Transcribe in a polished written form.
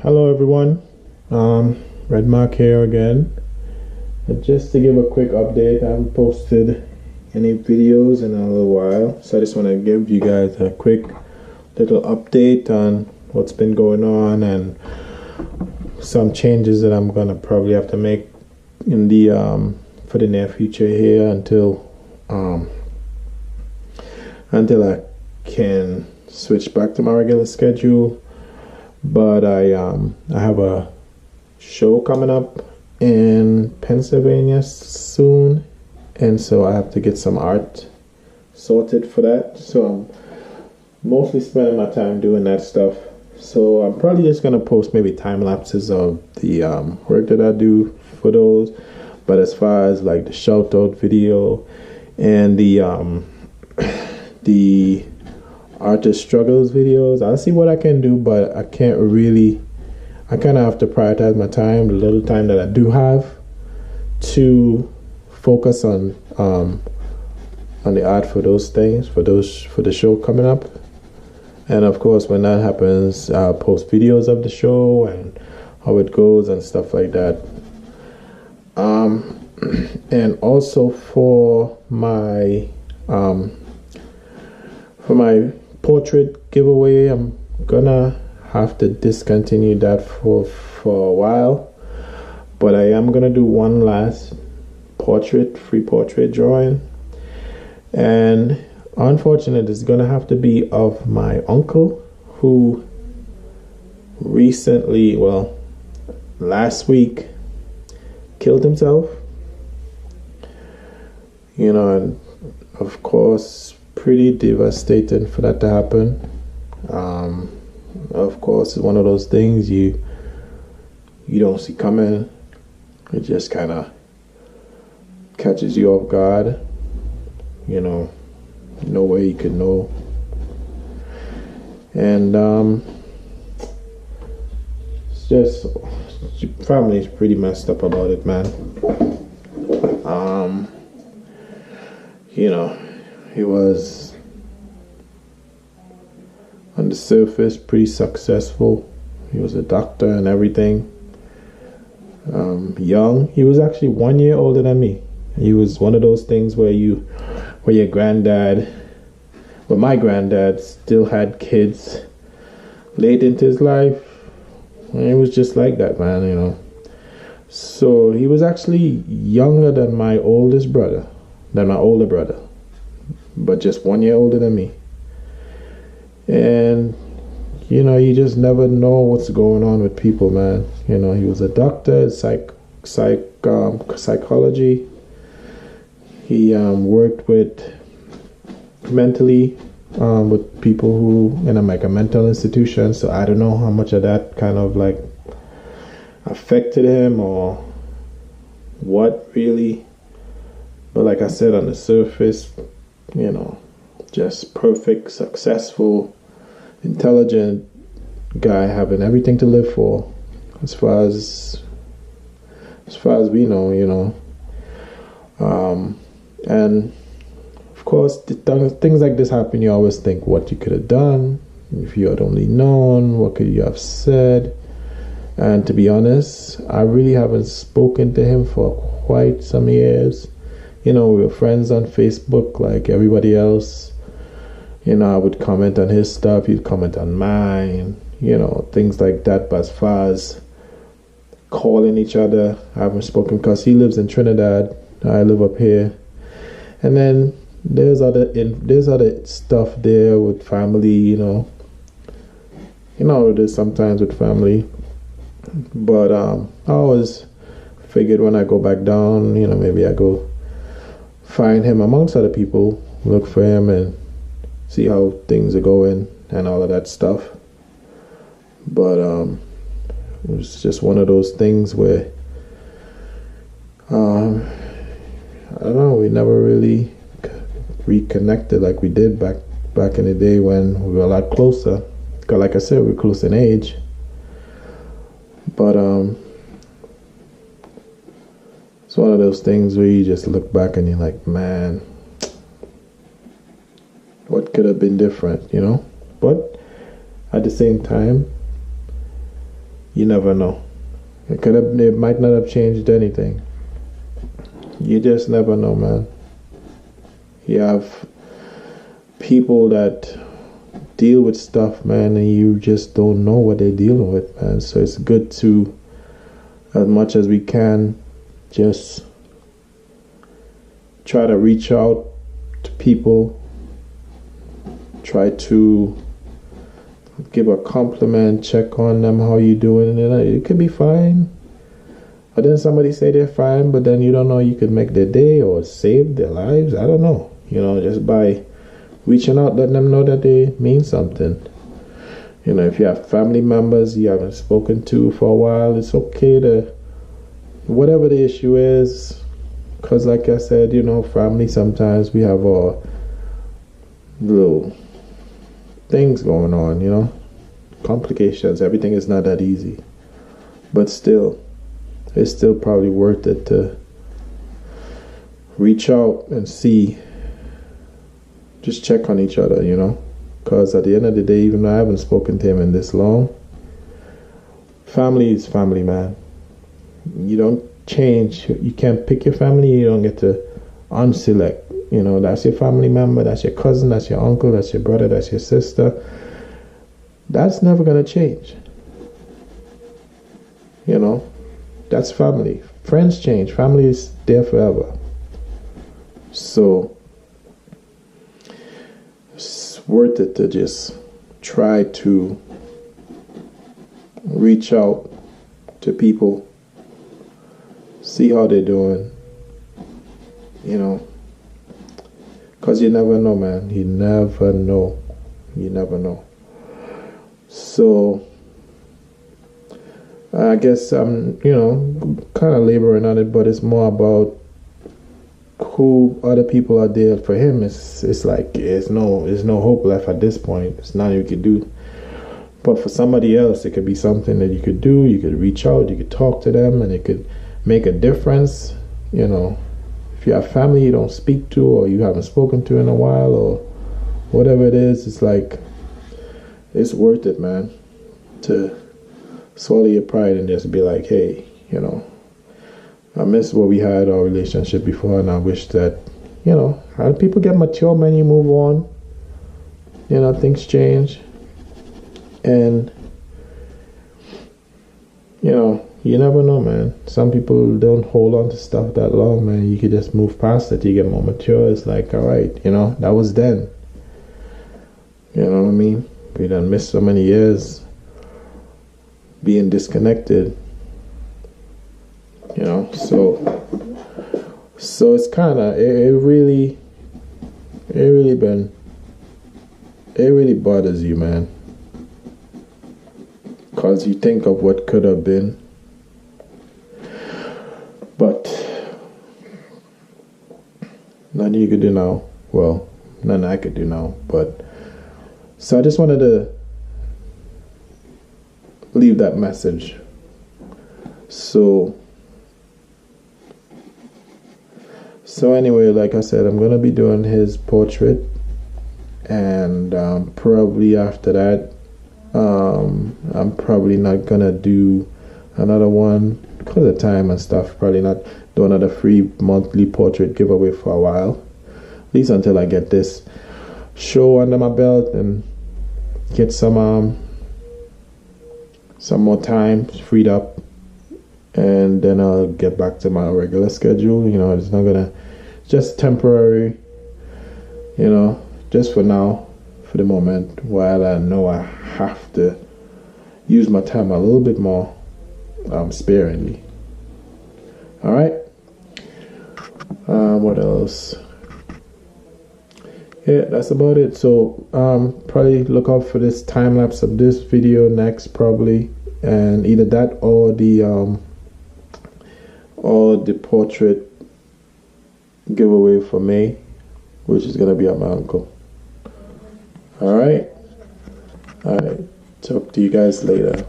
Hello everyone. Red Mark here again. Just to give a quick update, I haven't posted any videos in a little while, so I just want to give you guys a quick little update on what's been going on and some changes that I'm gonna probably have to make in the for the near future here until I can switch back to my regular schedule. But I have a show coming up in Pennsylvania soon, and so I have to get some art sorted for that. So I'm mostly spending my time doing that stuff. So I'm probably just gonna post maybe time lapses of the work that I do for those. But as far as like the shout out video and the artist struggles videos, I'll see what I can do, but I kind of have to prioritize my time, the little time that I do have, to focus on the art for those things, for the show coming up. And of course, when that happens, I'll post videos of the show and how it goes and stuff like that. And also for my portrait giveaway, I'm gonna have to discontinue that for a while, but I am gonna do one last free portrait drawing, and unfortunately it's gonna have to be of my uncle, who recently, well, last week, killed himself. And of course, pretty devastating for that to happen. Of course, it's one of those things you don't see coming. It just kind of catches you off guard. No way you could know. And it's just, family's pretty messed up about it, man. He was on the surface pretty successful. He was a doctor and everything. Young. He was actually 1 year older than me. He was one of those things where your granddad, well, my granddad still had kids late into his life. And it was just like that, man, So he was actually younger than my older brother, but just 1 year older than me. And you just never know what's going on with people, man. He was a doctor, psychology. He worked with mentally with people who in a mental institution. So I don't know how much of that kind of like affected him or what really. But like I said, on the surface, just perfect, successful, intelligent guy, having everything to live for, as far as we know, and of course, things like this happen. You always think what you could have done, if you had only known, what could you have said. And to be honest, I really haven't spoken to him for quite some years. We were friends on Facebook like everybody else. I would comment on his stuff, he'd comment on mine, things like that. But as far as calling each other, I haven't spoken, because he lives in Trinidad, I live up here. And then there's other stuff there with family, there's sometimes with family. But I always figured when I go back down, maybe I go find him amongst other people, look for him and see how things are going and all of that stuff. But it was just one of those things where I don't know, we never really reconnected like we did back in the day when we were a lot closer. Because like I said, we're close in age. But it's one of those things where you just look back and you're like, man, what could have been different, But at the same time, You never know. It might not have changed anything. You just never know, man. You have people that deal with stuff, man, and you just don't know what they're dealing with, man. So it's good to, as much as we can, just try to reach out to people, try to give a compliment, check on them, how you doing, and it could be fine. But then somebody say they're fine, but then you don't know, you could make their day or save their lives. I don't know. Just by reaching out, letting them know that they mean something. If you have family members you haven't spoken to for a while, it's okay to, whatever the issue is, because like I said, family, sometimes we have our little things going on, complications. Everything is not that easy. But still, it's still probably worth it to reach out and see, just check on each other, because at the end of the day, even though I haven't spoken to him in this long, family is family, man. You don't change. You can't pick your family. You don't get to unselect. That's your family member, that's your cousin, that's your uncle, that's your brother, that's your sister. That's never going to change. That's family. Friends change. Family is there forever. So it's worth it to just try to reach out to people, see how they're doing, because you never know, man. You never know. So I guess I'm, kind of laboring on it, but it's more about who other people are there for him. It's like there's no hope left at this point. It's nothing you could do. But for somebody else, it could be something that you could do. You could reach out, you could talk to them, and it could make a difference. If you have family you don't speak to, or you haven't spoken to in a while, or whatever it is, it's like, it's worth it, man, to swallow your pride and just be like, hey, I miss what we had, our relationship before, and I wish that, how people get mature, man, you move on, things change, and, you never know, man. Some people don't hold on to stuff that long, man. You could just move past it. You get more mature. It's like, all right, that was then. You know what I mean? We done missed so many years being disconnected. So it's kind of, it really bothers you, man. Because you think of what could have been. But nothing you could do now. Well, nothing I could do now. But so I just wanted to leave that message. So anyway, like I said, I'm gonna be doing his portrait, and probably after that, I'm probably not gonna do another one because of time and stuff. Probably not do another free monthly portrait giveaway for a while, at least until I get this show under my belt and get some more time freed up, and then I'll get back to my regular schedule. It's not gonna, just temporary, just for now, for the moment, while I know I have to use my time a little bit more sparingly. All right. What else? Yeah, that's about it. So probably look out for this time lapse of this video next, probably, and either that or the portrait giveaway for May, which is gonna be at my uncle. All right. Talk to you guys later.